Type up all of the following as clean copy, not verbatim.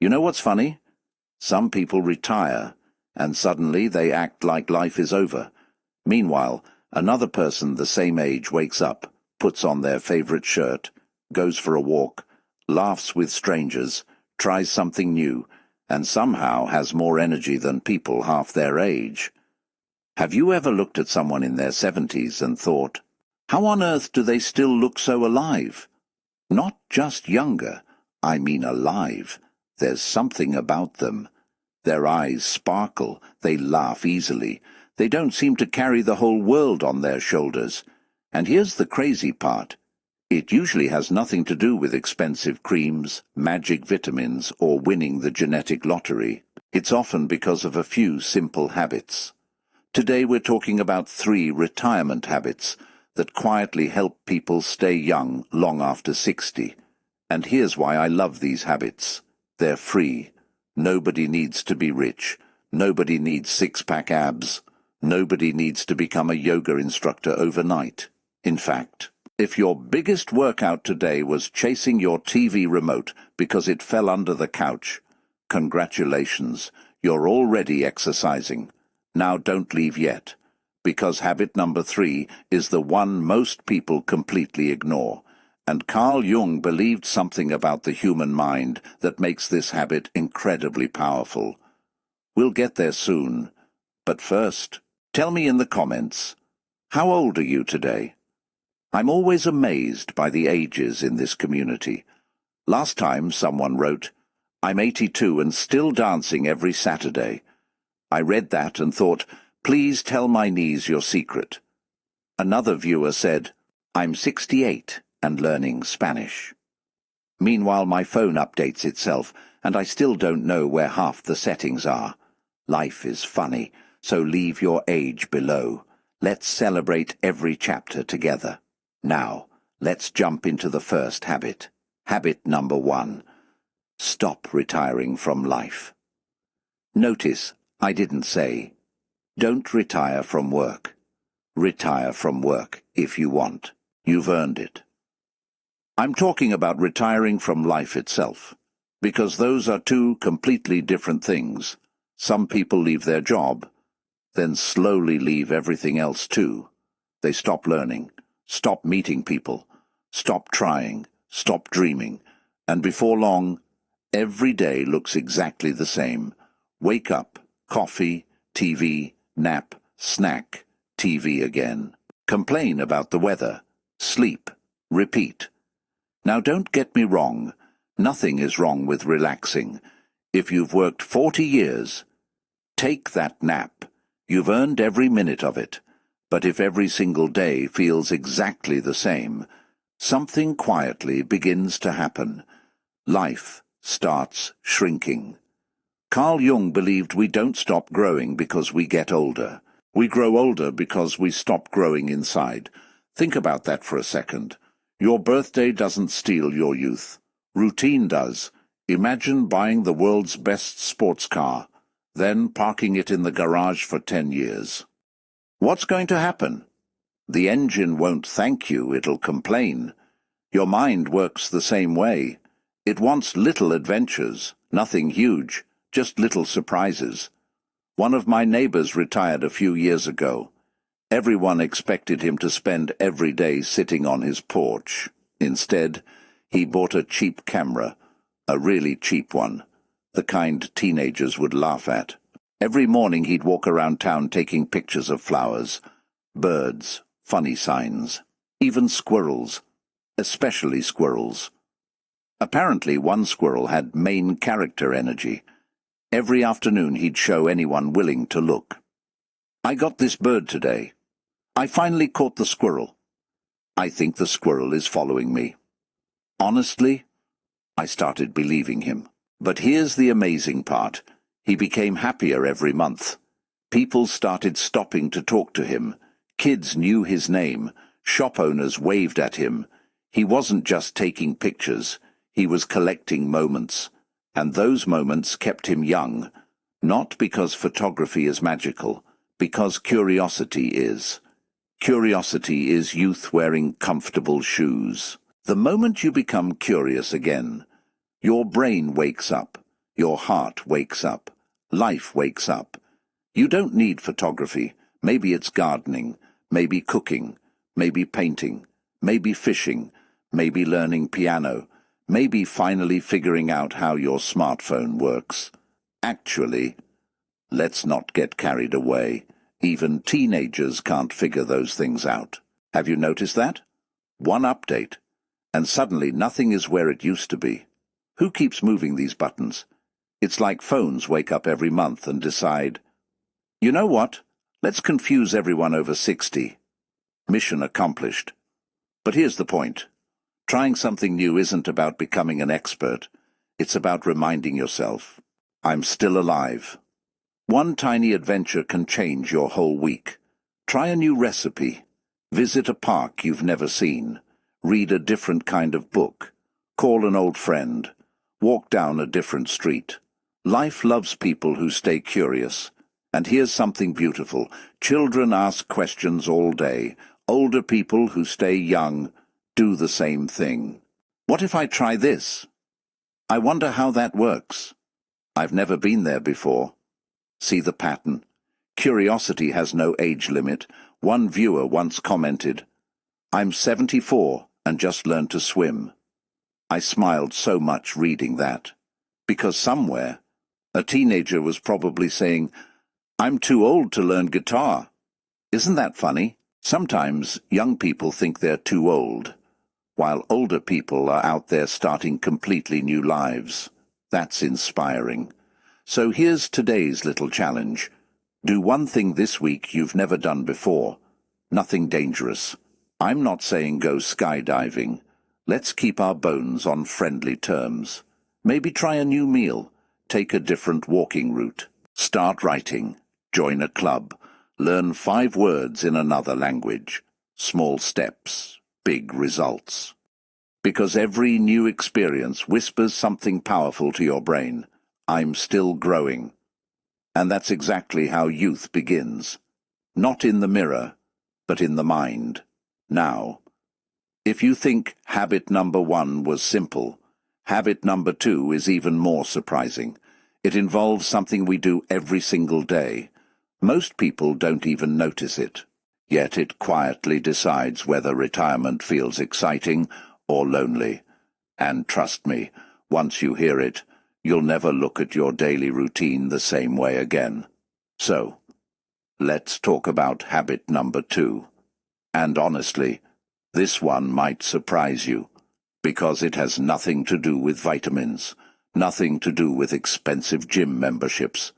You know what's funny? Some people retire, and suddenly they act like life is over. Meanwhile, another person the same age wakes up, puts on their favorite shirt, goes for a walk, laughs with strangers, tries something new, and somehow has more energy than people half their age. Have you ever looked at someone in their 70s and thought, how on earth do they still look so alive? Not just younger, I mean alive. There's something about them. Their eyes sparkle, they laugh easily. They don't seem to carry the whole world on their shoulders. And here's the crazy part. It usually has nothing to do with expensive creams, magic vitamins, or winning the genetic lottery. It's often because of a few simple habits. Today we're talking about 3 retirement habits that quietly help people stay young long after 60. And here's why I love these habits. They're free. Nobody needs to be rich. Nobody needs six-pack abs. Nobody needs to become a yoga instructor overnight. In fact, if your biggest workout today was chasing your TV remote because it fell under the couch, congratulations, you're already exercising. Now don't leave yet, because habit number 3 is the one most people completely ignore. And Carl Jung believed something about the human mind that makes this habit incredibly powerful. We'll get there soon. But first, tell me in the comments, how old are you today? I'm always amazed by the ages in this community. Last time someone wrote, I'm 82 and still dancing every Saturday. I read that and thought, please tell my knees your secret. Another viewer said, I'm 68. And learning Spanish. Meanwhile, my phone updates itself, and I still don't know where half the settings are. Life is funny, so leave your age below. Let's celebrate every chapter together. Now, let's jump into the first habit. Habit number 1. Stop retiring from life. Notice, I didn't say, don't retire from work. Retire from work if you want. You've earned it. I'm talking about retiring from life itself, because those are 2 completely different things. Some people leave their job, then slowly leave everything else too. They stop learning, stop meeting people, stop trying, stop dreaming, and before long, every day looks exactly the same. Wake up, coffee, TV, nap, snack, TV again. Complain about the weather, sleep, repeat. Now don't get me wrong, nothing is wrong with relaxing. If you've worked 40 years, take that nap. You've earned every minute of it. But if every single day feels exactly the same, something quietly begins to happen. Life starts shrinking. Carl Jung believed we don't stop growing because we get older. We grow older because we stop growing inside. Think about that for a second. Your birthday doesn't steal your youth. Routine does. Imagine buying the world's best sports car, then parking it in the garage for 10 years. What's going to happen? The engine won't thank you, it'll complain. Your mind works the same way. It wants little adventures, nothing huge, just little surprises. One of my neighbors retired a few years ago. Everyone expected him to spend every day sitting on his porch. Instead, he bought a cheap camera, a really cheap one, the kind teenagers would laugh at. Every morning he'd walk around town taking pictures of flowers, birds, funny signs, even squirrels, especially squirrels. Apparently one squirrel had main character energy. Every afternoon he'd show anyone willing to look. I got this bird today. I finally caught the squirrel. I think the squirrel is following me. Honestly, I started believing him. But here's the amazing part. He became happier every month. People started stopping to talk to him. Kids knew his name. Shop owners waved at him. He wasn't just taking pictures. He was collecting moments. And those moments kept him young. Not because photography is magical, because curiosity is. Curiosity is youth wearing comfortable shoes. The moment you become curious again, your brain wakes up. Your heart wakes up. Life wakes up. You don't need photography. Maybe it's gardening, maybe cooking, maybe painting, maybe fishing, maybe learning piano, maybe finally figuring out how your smartphone works. Actually, let's not get carried away. Even teenagers can't figure those things out. Have you noticed that? One update, and suddenly nothing is where it used to be. Who keeps moving these buttons? It's like phones wake up every month and decide, you know what? Let's confuse everyone over 60. Mission accomplished. But here's the point. Trying something new isn't about becoming an expert. It's about reminding yourself, I'm still alive. One tiny adventure can change your whole week. Try a new recipe. Visit a park you've never seen. Read a different kind of book. Call an old friend. Walk down a different street. Life loves people who stay curious. And here's something beautiful. Children ask questions all day. Older people who stay young do the same thing. What if I try this? I wonder how that works. I've never been there before. See the pattern? Curiosity has no age limit. One viewer once commented, I'm 74 and just learned to swim. I smiled so much reading that. Because somewhere, a teenager was probably saying, I'm too old to learn guitar. Isn't that funny? Sometimes young people think they're too old, while older people are out there starting completely new lives. That's inspiring. So here's today's little challenge. Do one thing this week you've never done before. Nothing dangerous. I'm not saying go skydiving. Let's keep our bones on friendly terms. Maybe try a new meal. Take a different walking route. Start writing. Join a club. Learn 5 words in another language. Small steps, big results. Because every new experience whispers something powerful to your brain. I'm still growing. And that's exactly how youth begins. Not in the mirror, but in the mind. Now, if you think habit number 1 was simple, habit number 2 is even more surprising. It involves something we do every single day. Most people don't even notice it. Yet it quietly decides whether retirement feels exciting or lonely. And trust me, once you hear it, you'll never look at your daily routine the same way again. So, let's talk about habit number 2. And honestly, this one might surprise you, because it has nothing to do with vitamins, nothing to do with expensive gym memberships,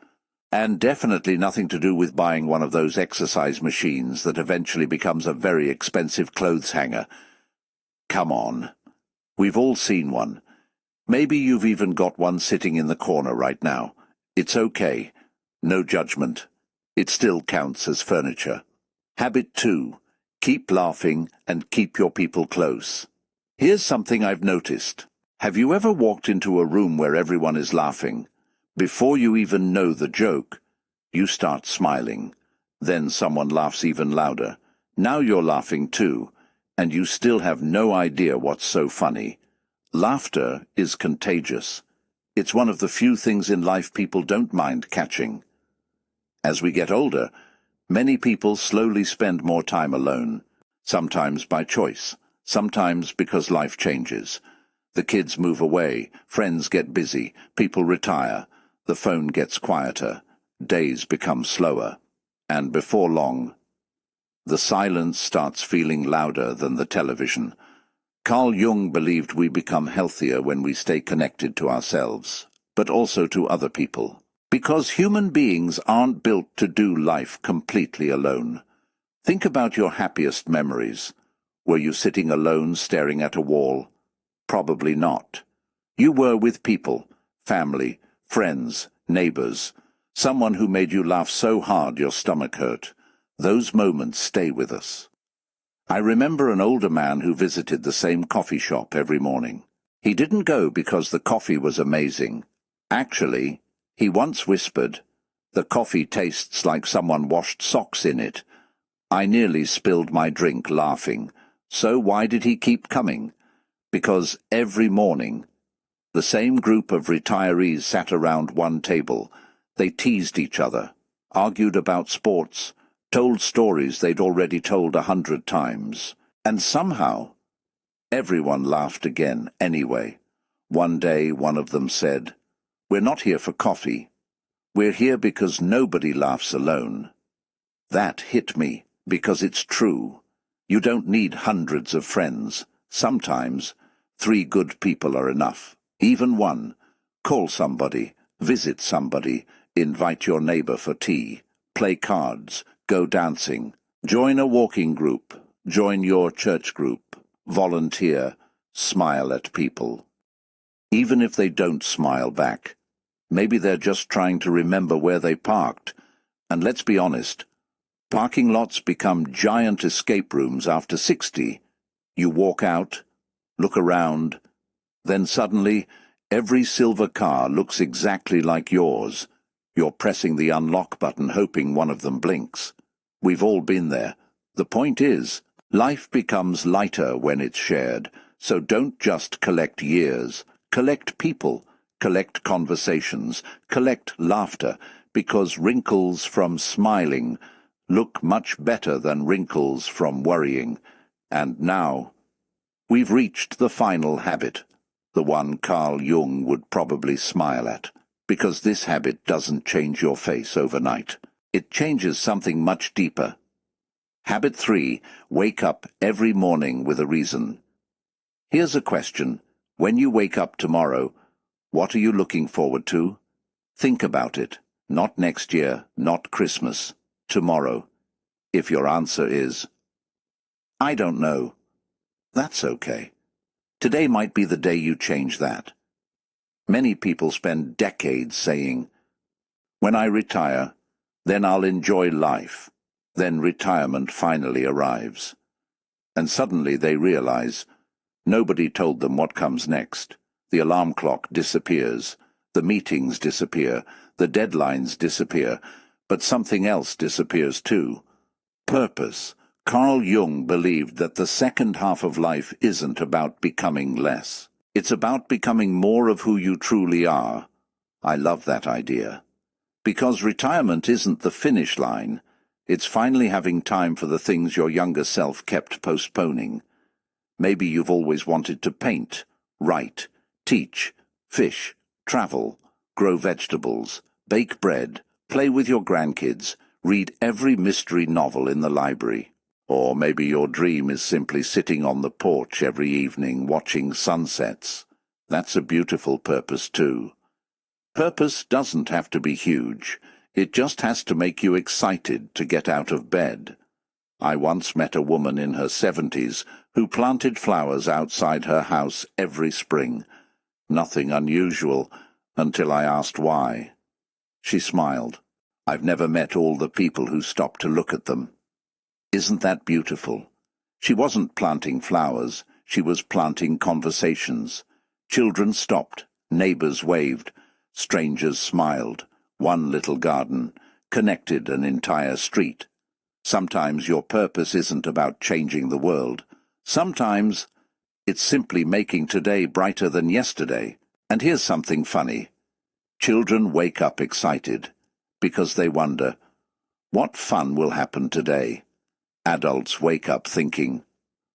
and definitely nothing to do with buying one of those exercise machines that eventually becomes a very expensive clothes hanger. Come on. We've all seen one. Maybe you've even got one sitting in the corner right now. It's okay. No judgment. It still counts as furniture. Habit 2. Keep laughing and keep your people close. Here's something I've noticed. Have you ever walked into a room where everyone is laughing? Before you even know the joke, you start smiling. Then someone laughs even louder. Now you're laughing too, and you still have no idea what's so funny. Laughter is contagious. It's one of the few things in life people don't mind catching. As we get older, many people slowly spend more time alone, sometimes by choice, sometimes because life changes. The kids move away, friends get busy, people retire, the phone gets quieter, days become slower, and before long, the silence starts feeling louder than the television. Carl Jung believed we become healthier when we stay connected to ourselves, but also to other people. Because human beings aren't built to do life completely alone. Think about your happiest memories. Were you sitting alone staring at a wall? Probably not. You were with people, family, friends, neighbors, someone who made you laugh so hard your stomach hurt. Those moments stay with us. I remember an older man who visited the same coffee shop every morning. He didn't go because the coffee was amazing. Actually, he once whispered, "The coffee tastes like someone washed socks in it." I nearly spilled my drink laughing. So why did he keep coming? Because every morning, The same group of retirees sat around one table. They teased each other, argued about sports, told stories they'd already told 100 times. And somehow, everyone laughed again anyway. One day one of them said, "We're not here for coffee. We're here because nobody laughs alone." That hit me, because it's true. You don't need hundreds of friends. Sometimes 3 good people are enough. Even one. Call somebody, visit somebody, invite your neighbor for tea, play cards, go dancing, join a walking group, join your church group, volunteer, smile at people. Even if they don't smile back, maybe they're just trying to remember where they parked. And let's be honest, parking lots become giant escape rooms after 60. You walk out, look around, then suddenly every silver car looks exactly like yours. You're pressing the unlock button hoping one of them blinks. We've all been there. The point is, life becomes lighter when it's shared, so don't just collect years. Collect people, collect conversations, collect laughter, because wrinkles from smiling look much better than wrinkles from worrying. And now, we've reached the final habit, the one Carl Jung would probably smile at, because this habit doesn't change your face overnight. It changes something much deeper. Habit 3, wake up every morning with a reason. Here's a question. When you wake up tomorrow, what are you looking forward to? Think about it. Not next year, not Christmas. Tomorrow. If your answer is, "I don't know," that's okay. Today might be the day you change that. Many people spend decades saying, "When I retire, then I'll enjoy life." Then retirement finally arrives. And suddenly they realize nobody told them what comes next. The alarm clock disappears, the meetings disappear, the deadlines disappear, but something else disappears too. Purpose. Carl Jung believed that the second half of life isn't about becoming less. It's about becoming more of who you truly are. I love that idea. Because retirement isn't the finish line. It's finally having time for the things your younger self kept postponing. Maybe you've always wanted to paint, write, teach, fish, travel, grow vegetables, bake bread, play with your grandkids, read every mystery novel in the library. Or maybe your dream is simply sitting on the porch every evening watching sunsets. That's a beautiful purpose too. Purpose doesn't have to be huge. It just has to make you excited to get out of bed. I once met a woman in her 70s who planted flowers outside her house every spring. Nothing unusual, until I asked why. She smiled. I've never met all the people who stopped to look at them. Isn't that beautiful? She wasn't planting flowers, she was planting conversations. Children stopped, neighbors waved, strangers smiled. One little garden connected an entire street. Sometimes your purpose isn't about changing the world. Sometimes it's simply making today brighter than yesterday. And here's something funny. Children wake up excited because they wonder, what fun will happen today? Adults wake up thinking,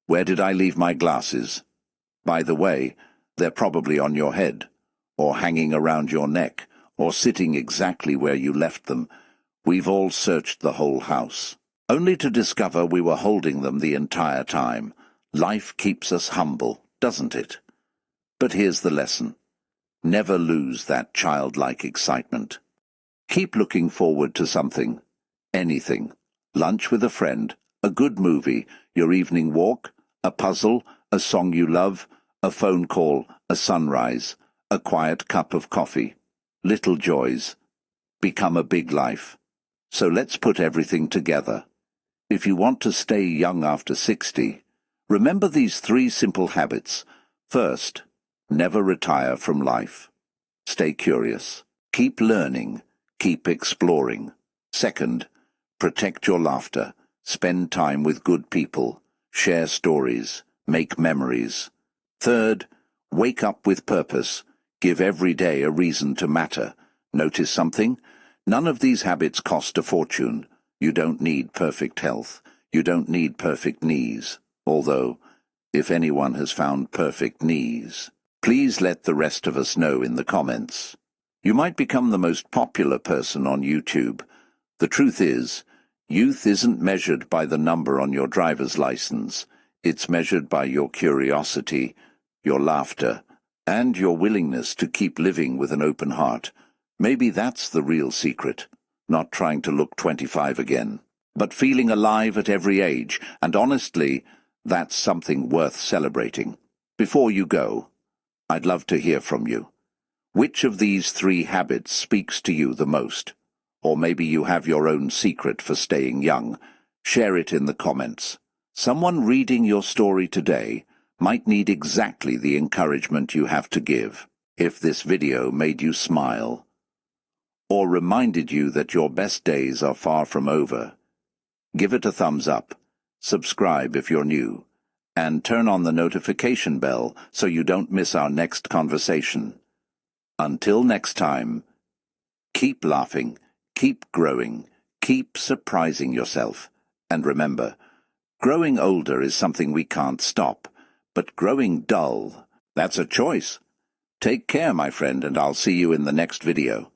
where did I leave my glasses? By the way, they're probably on your head, or hanging around your neck, or sitting exactly where you left them. We've all searched the whole house, only to discover we were holding them the entire time. Life keeps us humble, doesn't it? But here's the lesson. Never lose that childlike excitement. Keep looking forward to something, anything. Lunch with a friend, a good movie, your evening walk, a puzzle, a song you love, a phone call, a sunrise, a quiet cup of coffee. Little joys become a big life. So let's put everything together. If you want to stay young after 60, remember these 3 simple habits. First, never retire from life. Stay curious. Keep learning. Keep exploring. Second, protect your laughter. Spend time with good people. Share stories. Make memories. Third, wake up with purpose. Give every day a reason to matter. Notice something? None of these habits cost a fortune. You don't need perfect health. You don't need perfect knees. Although, if anyone has found perfect knees, please let the rest of us know in the comments. You might become the most popular person on YouTube. The truth is, youth isn't measured by the number on your driver's license. It's measured by your curiosity, your laughter, and your willingness to keep living with an open heart. Maybe that's the real secret. Not trying to look 25 again, but feeling alive at every age, and honestly, that's something worth celebrating. Before you go, I'd love to hear from you. Which of these 3 habits speaks to you the most? Or maybe you have your own secret for staying young. Share it in the comments. Someone reading your story today might need exactly the encouragement you have to give. If this video made you smile, or reminded you that your best days are far from over, give it a thumbs up, subscribe if you're new, and turn on the notification bell so you don't miss our next conversation. Until next time, keep laughing, keep growing, keep surprising yourself, and remember, growing older is something we can't stop, but growing dull, that's a choice. Take care, my friend, and I'll see you in the next video.